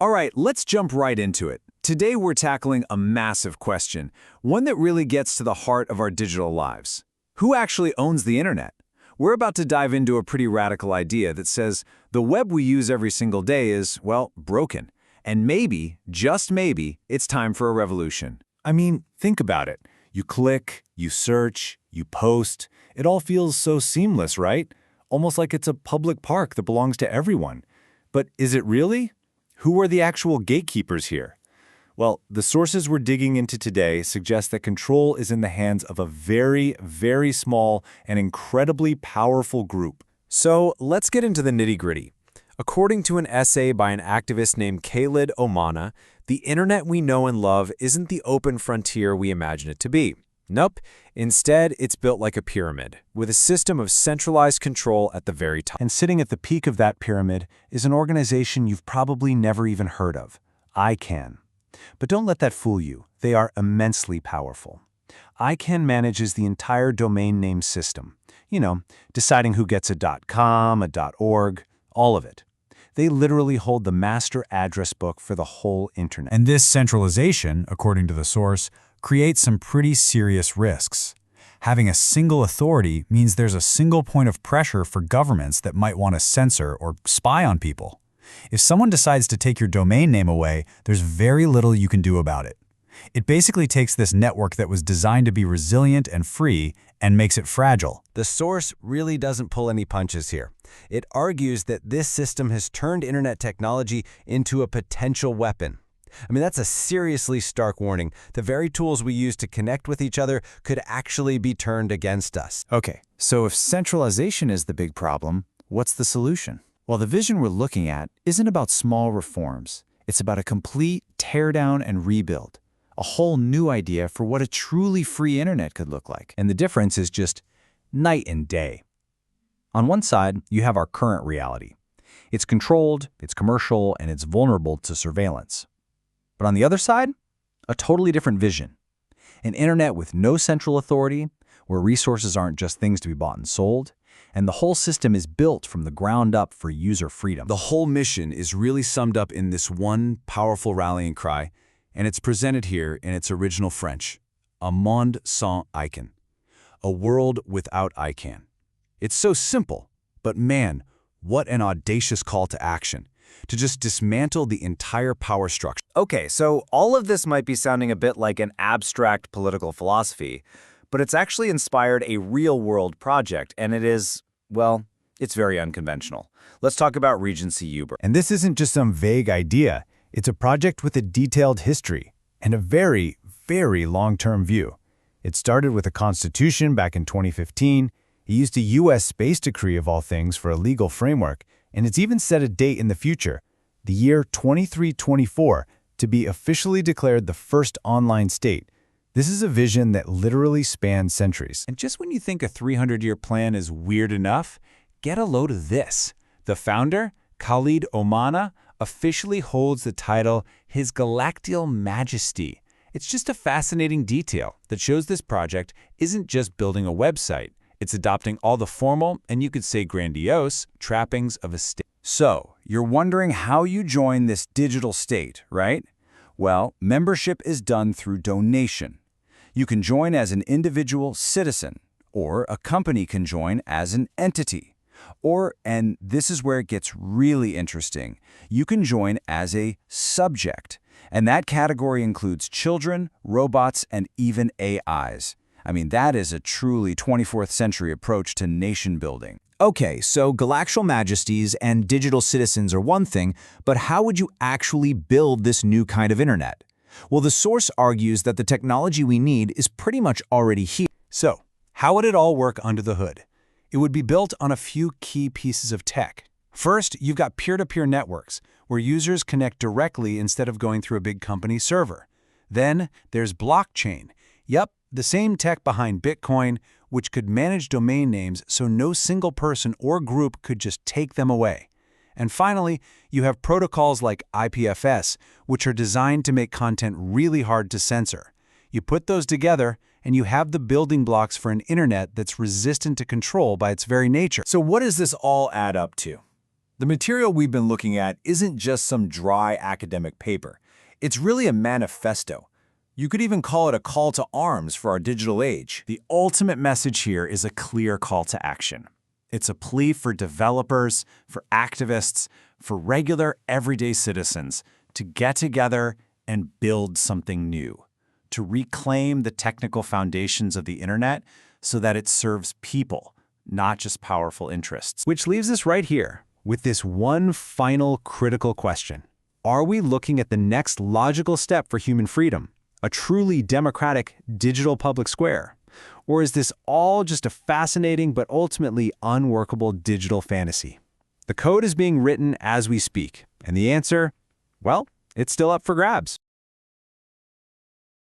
All right, let's jump right into it. Today we're tackling a massive question, one that really gets to the heart of our digital lives. Who actually owns the internet? We're about to dive into a pretty radical idea that says the web we use every single day is, well, broken. And maybe, just maybe, it's time for a revolution. I mean, think about it. You click, you search, you post. It all feels so seamless, right? Almost like it's a public park that belongs to everyone. But is it really? Who are the actual gatekeepers here? Well, the sources we're digging into today suggest that control is in the hands of a very, very small and incredibly powerful group. So let's get into the nitty-gritty. According to an essay by an activist named Khalid Omana, the internet we know and love isn't the open frontier we imagine it to be. Nope. Instead, it's built like a pyramid, with a system of centralized control at the very top. And sitting at the peak of that pyramid is an organization you've probably never even heard of, ICANN. But don't let that fool you. They are immensely powerful. ICANN manages the entire domain name system. You know, deciding who gets a .com, a .org, all of it. They literally hold the master address book for the whole internet. And this centralization, according to the source, creates some pretty serious risks. Having a single authority means there's a single point of pressure for governments that might want to censor or spy on people. If someone decides to take your domain name away, there's very little you can do about it. It basically takes this network that was designed to be resilient and free and makes it fragile. The source really doesn't pull any punches here. It argues that this system has turned internet technology into a potential weapon. I mean, that's a seriously stark warning. The very tools we use to connect with each other could actually be turned against us. Okay, so if centralization is the big problem, what's the solution? Well, the vision we're looking at isn't about small reforms. It's about a complete teardown and rebuild. A whole new idea for what a truly free internet could look like. And the difference is just night and day. On one side, you have our current reality. It's controlled, it's commercial, and it's vulnerable to surveillance. But on the other side, a totally different vision. An internet with no central authority, where resources aren't just things to be bought and sold, and the whole system is built from the ground up for user freedom. The whole mission is really summed up in this one powerful rallying cry, and it's presented here in its original French, "Un monde sans ICANN," a world without ICANN. It's so simple, but man, what an audacious call to action, to just dismantle the entire power structure. Okay, so all of this might be sounding a bit like an abstract political philosophy, but it's actually inspired a real-world project, and it is, well, it's very unconventional. Let's talk about Regency Uber. And this isn't just some vague idea. It's a project with a detailed history and a very, very long-term view. It started with a constitution back in 2015. It used a U.S. space decree of all things for a legal framework, and it's even set a date in the future, the year 2324, to be officially declared the first online state. This is a vision that literally spans centuries. And just when you think a 300-year plan is weird enough, get a load of this. The founder, Khalid Omana, officially holds the title His Galactical Majesty. It's just a fascinating detail that shows this project isn't just building a website. It's adopting all the formal, and you could say grandiose, trappings of a state. So, you're wondering how you join this digital state, right? Well, membership is done through donation. You can join as an individual citizen, or a company can join as an entity. Or, and this is where it gets really interesting, you can join as a subject. And that category includes children, robots, and even AIs. I mean, that is a truly 24th century approach to nation building. Okay, so galactical majesties and digital citizens are one thing, but how would you actually build this new kind of internet? Well, the source argues that the technology we need is pretty much already here. So, how would it all work under the hood? It would be built on a few key pieces of tech. First, you've got peer-to-peer networks, where users connect directly instead of going through a big company server. Then, there's blockchain. Yep, the same tech behind Bitcoin, which could manage domain names so no single person or group could just take them away. And finally, you have protocols like IPFS, which are designed to make content really hard to censor. You put those together, and you have the building blocks for an internet that's resistant to control by its very nature. So what does this all add up to? The material we've been looking at isn't just some dry academic paper. It's really a manifesto. You could even call it a call to arms for our digital age. The ultimate message here is a clear call to action. It's a plea for developers, for activists, for regular, everyday citizens to get together and build something new, to reclaim the technical foundations of the internet so that it serves people, not just powerful interests. Which leaves us right here with this one final critical question. Are we looking at the next logical step for human freedom, a truly democratic digital public square? Or is this all just a fascinating but ultimately unworkable digital fantasy? The code is being written as we speak, and the answer, well, it's still up for grabs.